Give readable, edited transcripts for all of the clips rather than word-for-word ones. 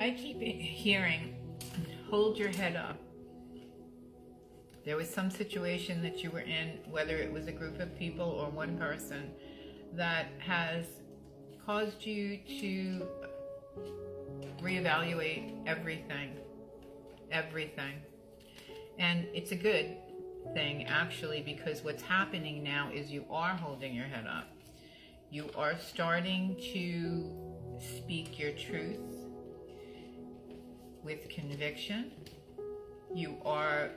I keep hearing, hold your head up. There was some situation that you were in, whether it was a group of people or one person, that has caused you to reevaluate everything. And it's a good thing, actually, because what's happening now is you are holding your head up. You are starting to speak your truth with conviction. You are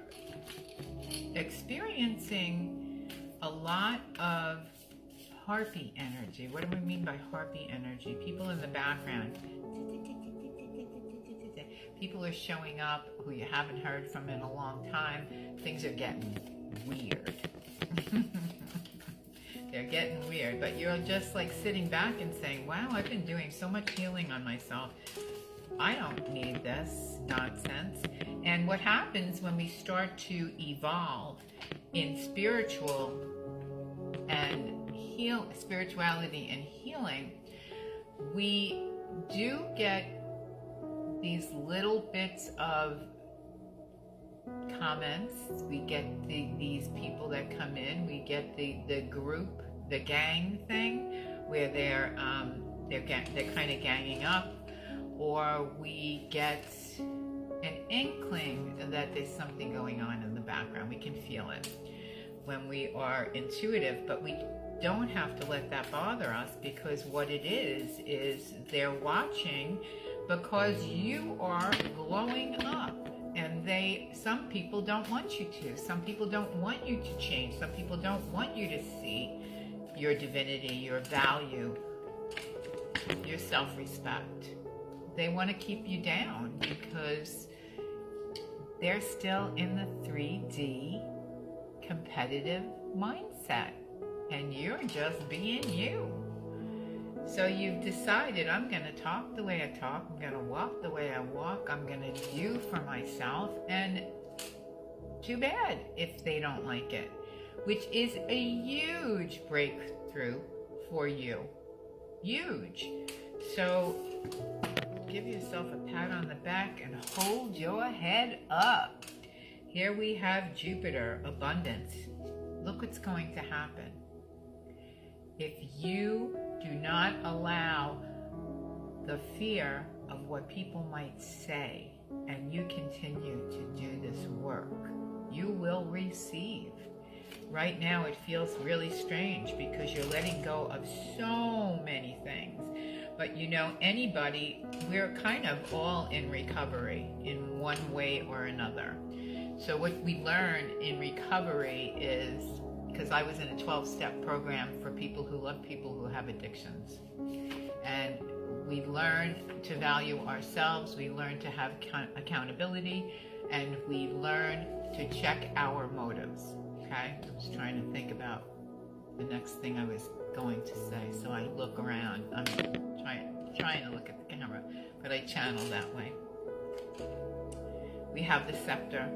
experiencing a lot of harpy energy. What do we mean by harpy energy? People in the background. People are showing up who you haven't heard from in a long time. Things are getting weird. They're getting weird, but you're just like sitting back and saying, wow, I've been doing so much healing on myself. I don't need this nonsense. And what happens when we start to evolve in spirituality and healing, we do get these little bits of comments. We get these people that come in. We get the group, the gang thing, where they're kind of ganging up, or we get an inkling that there's something going on in the background. We can feel it when we are intuitive, but we don't have to let that bother us, because what it is they're watching because you are glowing up, and some people don't want you to. Some people don't want you to change. Some people don't want you to see your divinity, your value, your self-respect. They want to keep you down because they're still in the 3D competitive mindset, and you're just being you. So you've decided, I'm going to talk the way I talk, I'm going to walk the way I walk, I'm going to do for myself, and too bad if they don't like it, which is a huge breakthrough for you. Huge. So give yourself a pat on the back and hold your head up. Here we have Jupiter, abundance. Look what's going to happen. If you do not allow the fear of what people might say, and you continue to do this work, you will receive. Right now it feels really strange because you're letting go of so many things. But you know, we're kind of all in recovery in one way or another. So what we learn in recovery is, because I was in a 12-step program for people who love people who have addictions. And we learn to value ourselves, we learn to have accountability, and we learn to check our motives, okay? I was trying to think about the next thing I was going to say, so I look around. I'm trying to look at the camera, but I channel that way. We have the scepter.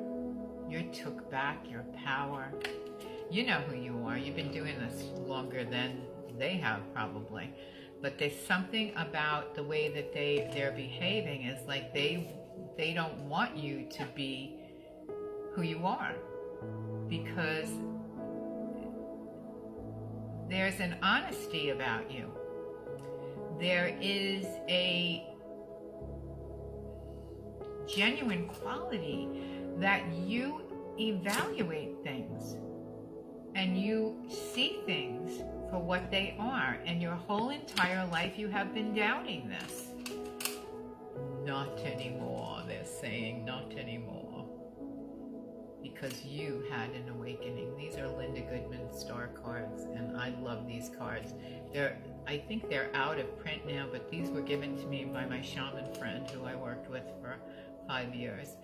You took back your power. You know who you are. You've been doing this longer than they have, probably. But there's something about the way that they're behaving is like they don't want you to be who you are, because there's an honesty about you. There is a genuine quality that you evaluate things. And you see things for what they are. And your whole entire life you have been doubting this. Not anymore, they're saying, not anymore. Because you had an awakening. These are Linda Goodman star cards, and I love these cards. I think they're out of print now, but these were given to me by my shaman friend who I worked with for 5 years.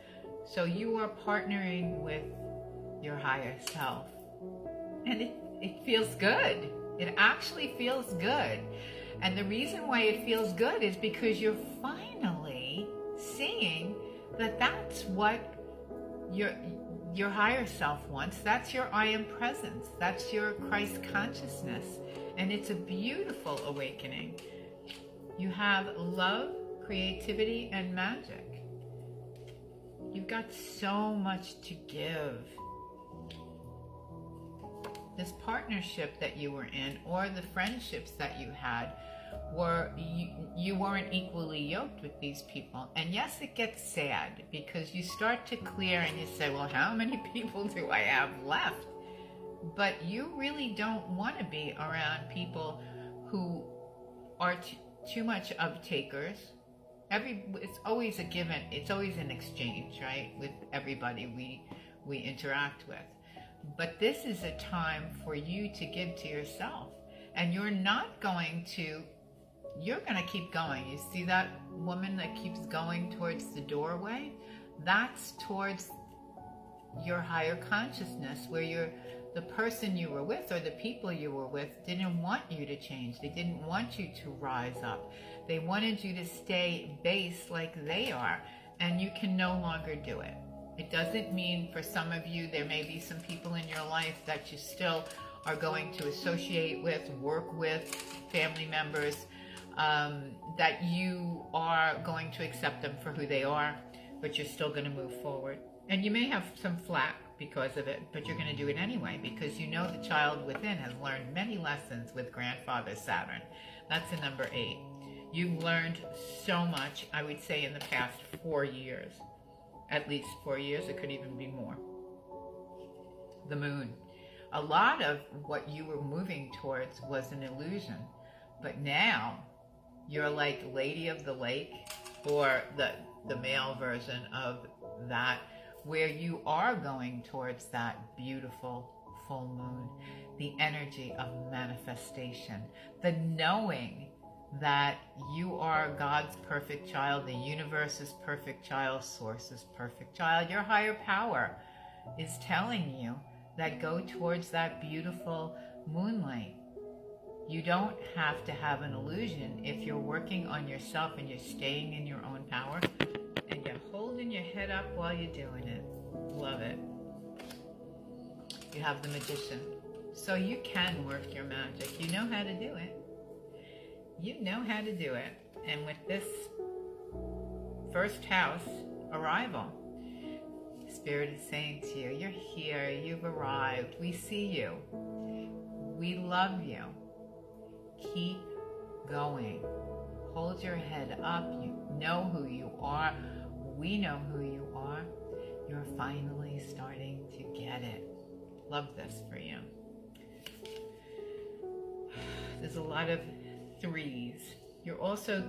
So you are partnering with your higher self. And it feels good. It actually feels good. And the reason why it feels good is because you're finally seeing that that's what your higher self wants. That's your I am presence. That's your Christ consciousness. And it's a beautiful awakening. You have love, creativity and magic. You've got so much to give. This partnership that you were in, or the friendships that you had, you weren't equally yoked with these people. And yes, it gets sad because you start to clear and you say, well, how many people do I have left? But you really don't want to be around people who are too much of takers. It's always a given. It's always an exchange, right? With everybody we interact with. But this is a time for you to give to yourself. And you're going to keep going. You see that woman that keeps going towards the doorway? That's towards your higher consciousness, where the person you were with or the people you were with didn't want you to change. They didn't want you to rise up. They wanted you to stay base like they are, and you can no longer do it. It doesn't mean, for some of you, there may be some people in your life that you still are going to associate with, work with, family members, that you are going to accept them for who they are, but you're still going to move forward. And you may have some flack because of it, but you're going to do it anyway, because you know the child within has learned many lessons with grandfather Saturn. That's a number 8. You've learned so much, I would say, in the past 4 years. At least 4 years, it could even be more. The moon. A lot of what you were moving towards was an illusion, but now you're like Lady of the Lake, or the male version of that, where you are going towards that beautiful full moon, the energy of manifestation, the knowing that you are God's perfect child, the universe's perfect child, source's perfect child. Your higher power is telling you that go towards that beautiful moonlight. You don't have to have an illusion if you're working on yourself and you're staying in your own power and you're holding your head up while you're doing it. Love it. You have the Magician. So you can work your magic. You know how to do it. You know how to do it. And with this first house arrival, Spirit is saying to you, you're here, you've arrived, we see you, we love you. Keep going. Hold your head up. You know who you are. We know who you are. You're finally starting to get it. Love this for you. There's a lot of 3s. You're also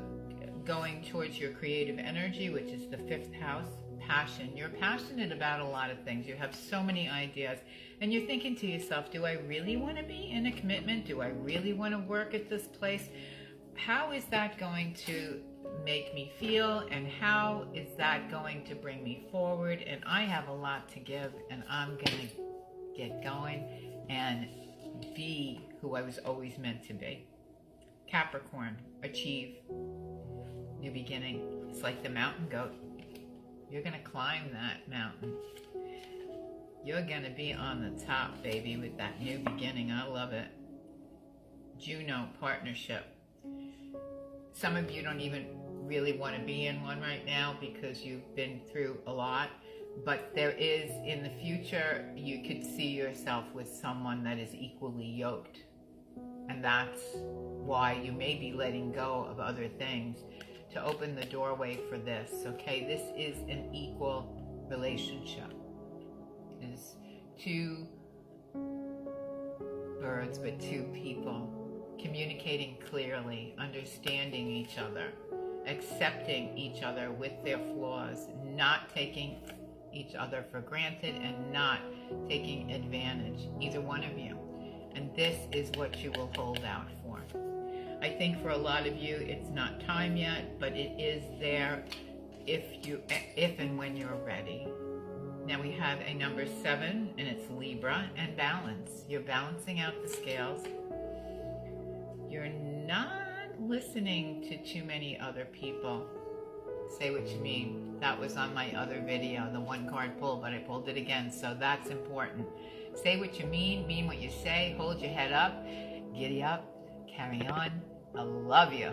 going towards your creative energy, which is the 5th house, passion. You're passionate about a lot of things. You have so many ideas, and you're thinking to yourself, do I really want to be in a commitment? Do I really want to work at this place? How is that going to make me feel, and how is that going to bring me forward? And I have a lot to give, and I'm going to get going and be who I was always meant to be. Capricorn, achieve, new beginning. It's like the mountain goat. You're going to climb that mountain. You're going to be on the top, baby, with that new beginning. I love it. Juno, partnership. Some of you don't even really want to be in one right now because you've been through a lot. But there is, in the future, you could see yourself with someone that is equally yoked. And that's why you may be letting go of other things to open the doorway for this, okay? This is an equal relationship. It's 2 birds, but 2 people communicating clearly, understanding each other, accepting each other with their flaws, not taking each other for granted and not taking advantage, either one of you. And this is what you will hold out for. I think for a lot of you, it's not time yet, but it is there if and when you're ready. Now we have a number 7, and it's Libra and balance. You're balancing out the scales. You're not listening to too many other people. Say what you mean. That was on my other video, the 1 card pull, but I pulled it again, so that's important. Say what you mean what you say, hold your head up, giddy up, carry on. I love you.